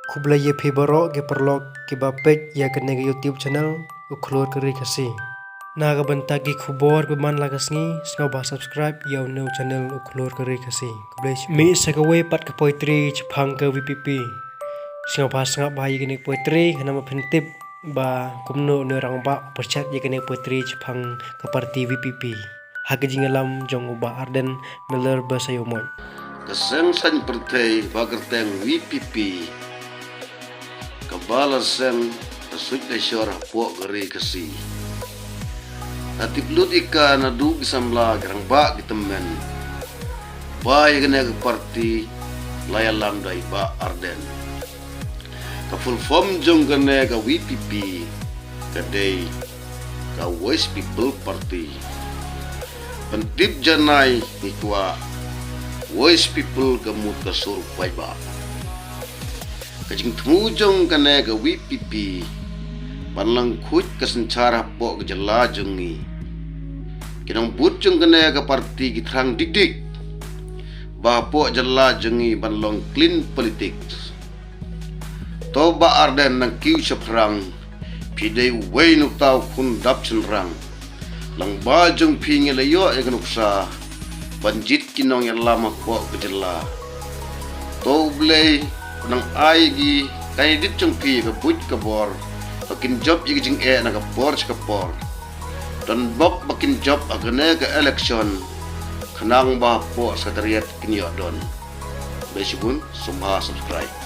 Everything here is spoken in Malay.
Kubla ye fibaro ke perlok ke bapek ya kene ke YouTube channel uklor keri Khasi. Naga bantagi kubor beman lagasngi sngap subscribe ya no channel uklor keri Khasi. Kubla mi sakawe pat ke poetry chpang ke VPP. Sngap ba ye kene poetry nama pentip ba kumno ne rang ba perchat ye kene poetry chpang ke parti VPP. Hagajing alam jong uba arden meler basayomoy. Kaseng san pertai bagerteng VPP kabalasem kasut lesyar puak geri Khasi. Natip lut ika nadu gisamla gerang ba gitemen ba yagene ke parti layalam dai ba arden ka full form jong gene ka VPP kadai ka Voice People Party pentip janai nikwa Voice People gamut kasur paiba kajing temujong kane ke VPP panlang khut kasencara pok gejala jengi kinang butjong kane ke parti gitrang dik bah pok jela jengi panlong clean politics toba arden nang kiu seprang pidai wei nuk tau kun dap cenrang lang bajong pingelayo eganuksa banjit kinong yang lama kuat kejela. Tau belai nang aigi kai dit cengpi ke but ke bor. Makin job ye jing nak bor ke bor. Dan bob makin job agane ke election. Kenang bah po sekretariat kini don. Besibun sumha subscribe.